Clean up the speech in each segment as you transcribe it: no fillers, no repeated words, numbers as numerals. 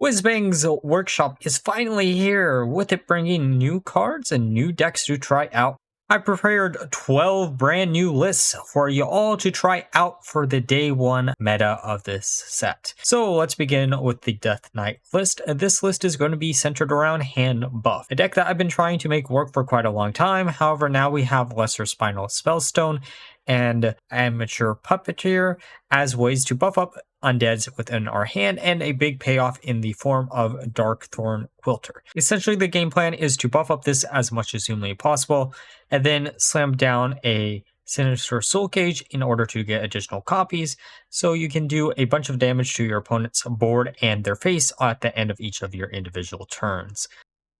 Whizbang's workshop is finally here, with it bringing new cards and new decks to try out. I prepared 12 brand new lists for you all to try out for the day one meta of this set. So let's begin with the Death Knight list. This list is going to be centered around Hand Buff, a deck that I've been trying to make work for quite a long time. However, now we have Lesser Spinal Spellstone and Amateur Puppeteer as ways to buff up undeads within our hand, and a big payoff in the form of Darkthorn Quilter. Essentially, the game plan is to buff up this as much as humanly possible, and then slam down a Sinister Soul Cage in order to get additional copies, so you can do a bunch of damage to your opponent's board and their face at the end of each of your individual turns.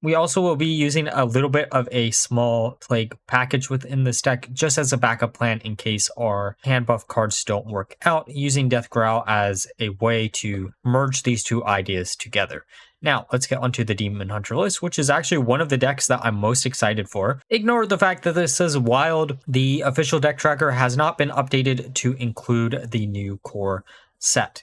We also will be using a little bit of a small plague package within this deck just as a backup plan in case our hand buff cards don't work out, using Death Growl as a way to merge these two ideas together. Now, let's get onto the Demon Hunter list, which is actually one of the decks that I'm most excited for. Ignore the fact that this says Wild. The official deck tracker has not been updated to include the new core set.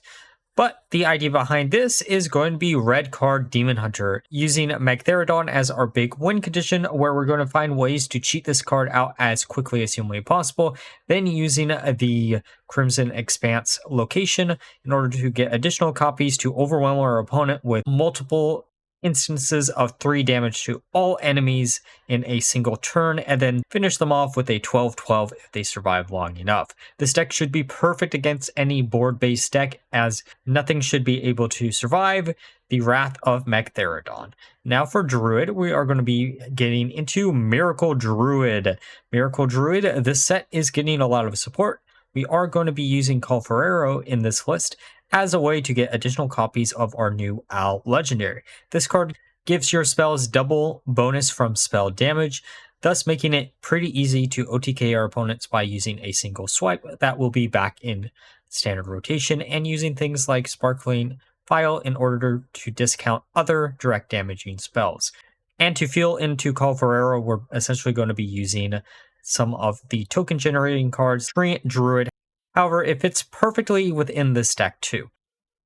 But the idea behind this is going to be red card Demon Hunter, using Magtheridon as our big win condition, where we're going to find ways to cheat this card out as quickly as humanly possible, then using the Crimson Expanse location in order to get additional copies to overwhelm our opponent with multiple instances of 3 damage to all enemies in a single turn, and then finish them off with a 12-12 if they survive long enough. This deck should be perfect against any board-based deck, as nothing should be able to survive the Wrath of Magtheridon. Now for Druid, we are going to be getting into Miracle Druid. Miracle Druid, this set is getting a lot of support. We are going to be using Calferero in this list as a way to get additional copies of our new Owl Legendary. This card gives your spells double bonus from spell damage, thus making it pretty easy to OTK our opponents by using a single swipe that will be back in standard rotation, and using things like Sparkling File in order to discount other direct damaging spells. And to fill into Calferero, we're essentially going to be using some of the token generating cards, Druid. However, it fits perfectly within this deck too.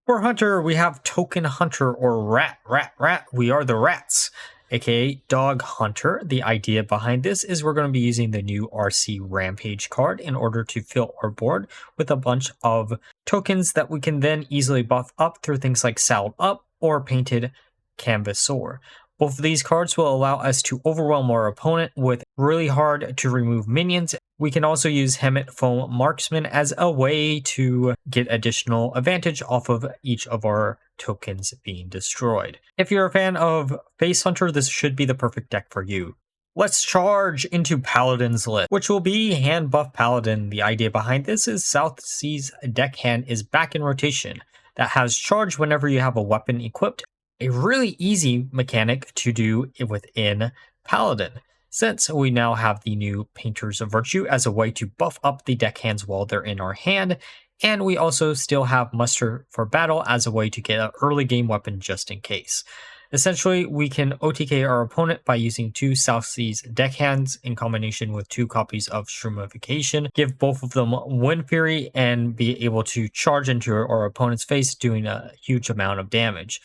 For Hunter, we have Token Hunter, or Rat. We are the rats, aka Dog Hunter. The idea behind this is we're going to be using the new RC Rampage card in order to fill our board with a bunch of tokens that we can then easily buff up through things like Saddled Up or Painted Canvasor. Both of these cards will allow us to overwhelm our opponent with really hard to remove minions. We can also use Hemet Foam Marksman as a way to get additional advantage off of each of our tokens being destroyed. If you're a fan of Face Hunter, this should be the perfect deck for you. Let's charge into Paladin's list, which will be Hand Buff Paladin. The idea behind this is Southsea's deckhand is back in rotation. That has charge whenever you have a weapon equipped. A really easy mechanic to do within Paladin, since we now have the new Painter's Virtue as a way to buff up the deckhands while they're in our hand, and we also still have Muster for Battle as a way to get an early game weapon just in case. Essentially, we can OTK our opponent by using 2 Southsea's deckhands in combination with 2 copies of Shroomification, give both of them Wind Fury, and be able to charge into our opponent's face, doing a huge amount of damage.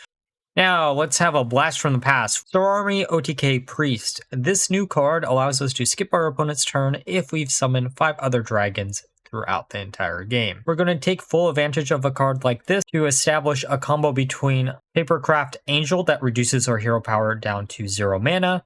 Now, let's have a blast from the past. Stormy OTK Priest. This new card allows us to skip our opponent's turn if we've summoned 5 other dragons throughout the entire game. We're going to take full advantage of a card like this to establish a combo between Papercraft Angel that reduces our hero power down to 0 mana,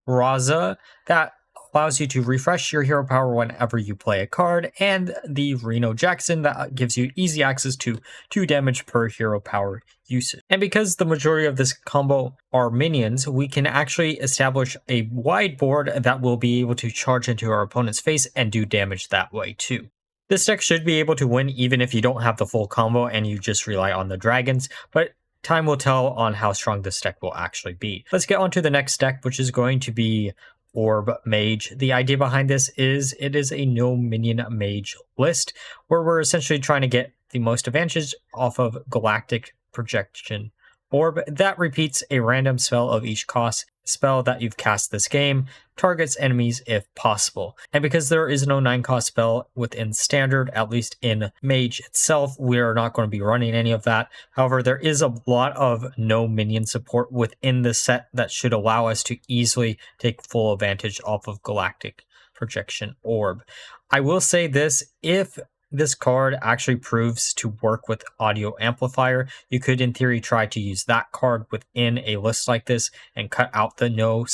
Raza that allows you to refresh your hero power whenever you play a card, and the Reno Jackson that gives you easy access to 2 damage per hero power usage. And because the majority of this combo are minions, we can actually establish a wide board that will be able to charge into our opponent's face and do damage that way too. This deck should be able to win even if you don't have the full combo and you just rely on the dragons, but time will tell on how strong this deck will actually be. Let's get on to the next deck, which is going to be Orb Mage. The idea behind this is it is a no minion mage list where we're essentially trying to get the most advantage off of Galactic Projection Orb that repeats a random spell of each cost spell that you've cast this game targets enemies if possible. And because there is no 9-cost spell within Standard, at least in Mage itself, we are not going to be running any of that. However, there is a lot of no minion support within the set that should allow us to easily take full advantage off of Galactic Projection Orb. I will say this, if this card actually proves to work with Audio Amplifier, you could in theory try to use that card within a list like this and cut out the no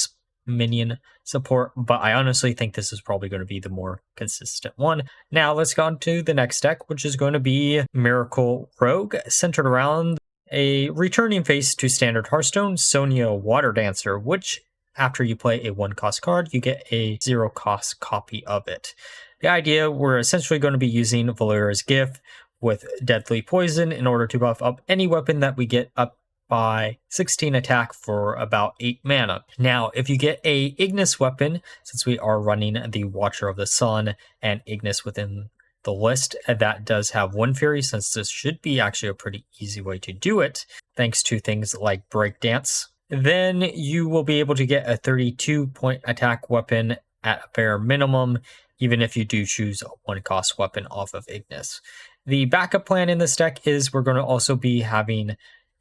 minion support, but I honestly think this is probably going to be the more consistent one. Now let's go on to the next deck, which is going to be Miracle Rogue, centered around a returning face to Standard Hearthstone, Sonia Water Dancer, which after you play a 1-cost card, you get a 0-cost copy of it. The idea, we're essentially going to be using Valera's Gift with Deadly Poison in order to buff up any weapon that we get up by 16 attack for about 8 mana. Now, if you get a Ignis weapon, since we are running the Watcher of the Sun and Ignis within the list, that does have Wind Fury, since this should be actually a pretty easy way to do it, thanks to things like Breakdance, then you will be able to get a 32-point attack weapon at a bare minimum, even if you do choose a 1-cost weapon off of Ignis. The backup plan in this deck is we're going to also be having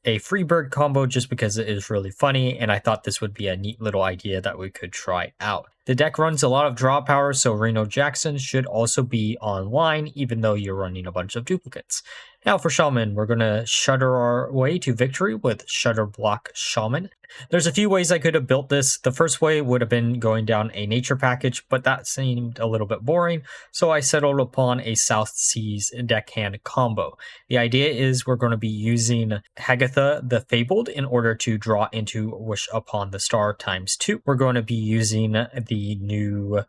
a Freebird combo just because it is really funny, and I thought this would be a neat little idea that we could try out. The deck runs a lot of draw power, so Reno Jackson should also be online, even though you're running a bunch of duplicates. Now for Shaman, we're going to shutter our way to victory with Shutter Block Shaman. There's a few ways I could have built this. The first way would have been going down a nature package, but that seemed a little bit boring, so I settled upon a South Seas deckhand combo. The idea is we're going to be using Hagatha the Fabled in order to draw into Wish Upon the Star ×2. We're going to be using the new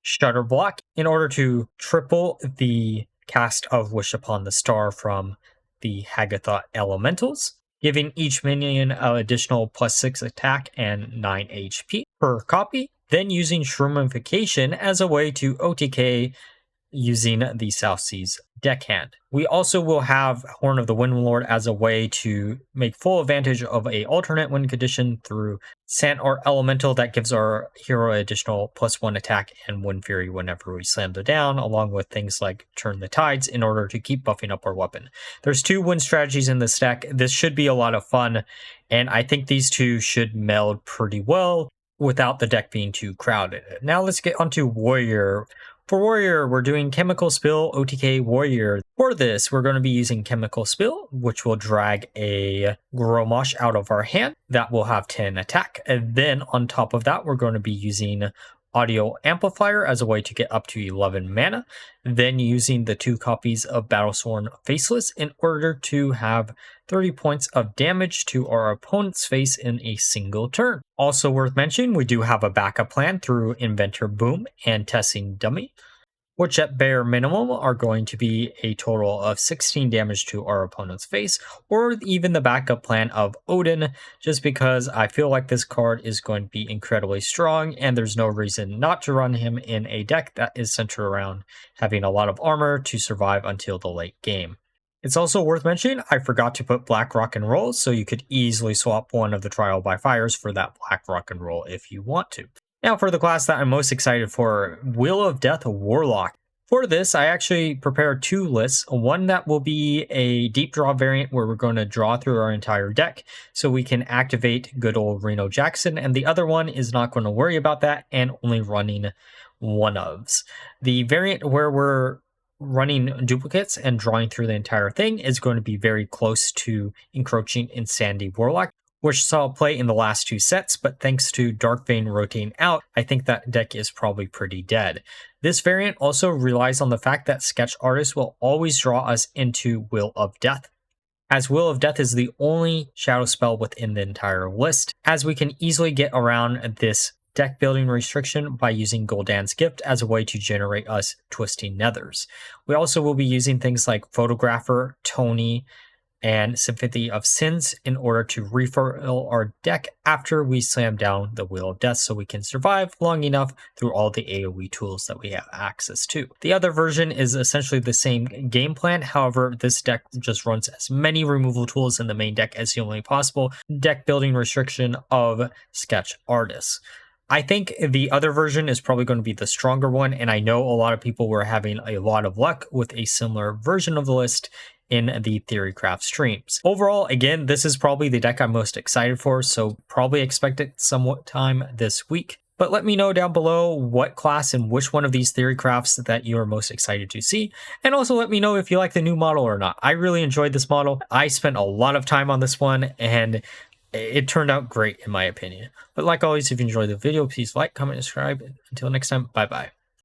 Shutter Block in order to triple the cast of Wish Upon the Star from the Hagatha Elementals, giving each minion an additional +6 attack and 9 HP per copy, then using Shroomification as a way to OTK using the South Seas deckhand. We also will have Horn of the Windlord as a way to make full advantage of a alternate win condition through Sant or Elemental that gives our hero additional +1 attack and Wind Fury whenever we slam them down, along with things like Turn the Tides in order to keep buffing up our weapon. There's 2 win strategies in this deck. This should be a lot of fun, and I think these two should meld pretty well without the deck being too crowded. Now let's get onto Warrior. For Warrior, we're doing Chemical Spill, OTK Warrior. For this, we're going to be using Chemical Spill, which will drag a Gromosh out of our hand. That will have 10 attack. And then on top of that, we're going to be using Audio Amplifier as a way to get up to 11 mana. Then using the 2 copies of Battlesworn Faceless in order to have 30 points of damage to our opponent's face in a single turn. Also worth mentioning, we do have a backup plan through Inventor Boom and Testing Dummy, which at bare minimum are going to be a total of 16 damage to our opponent's face, or even the backup plan of Odin, just because I feel like this card is going to be incredibly strong, and there's no reason not to run him in a deck that is centered around having a lot of armor to survive until the late game. It's also worth mentioning, I forgot to put Black Rock and Roll, so you could easily swap one of the Trial by Fires for that Black Rock and Roll if you want to. Now for the class that I'm most excited for, Wheel of Death Warlock. For this, I actually prepared 2 lists. One that will be a deep draw variant where we're going to draw through our entire deck so we can activate good old Reno Jackson, and the other one is not going to worry about that and only running 1-ofs. The variant where we're running duplicates and drawing through the entire thing is going to be very close to Encroaching Insanity Warlock, which saw play in the last 2 sets, but thanks to Darkbane rotating out, I think that deck is probably pretty dead. This variant also relies on the fact that Sketch Artist will always draw us into Wheel of Death, as Wheel of Death is the only shadow spell within the entire list, as we can easily get around this deck building restriction by using Gul'dan's Gift as a way to generate us Twisting Nethers. We also will be using things like Photographer, Tony, and Symphony of Sins in order to refill our deck after we slam down the Wheel of Death so we can survive long enough through all the AoE tools that we have access to. The other version is essentially the same game plan, however this deck just runs as many removal tools in the main deck as humanly possible, deck building restriction of Sketch Artists. I think the other version is probably going to be the stronger one, and I know a lot of people were having a lot of luck with a similar version of the list in the Theorycraft streams. Overall, again, this is probably the deck I'm most excited for, so probably expect it somewhat time this week. But let me know down below what class and which one of these Theorycrafts that you are most excited to see. And also let me know if you like the new model or not. I really enjoyed this model. I spent a lot of time on this one, and it turned out great in my opinion. But like always, if you enjoyed the video, please like, comment, and subscribe. Until next time, bye-bye.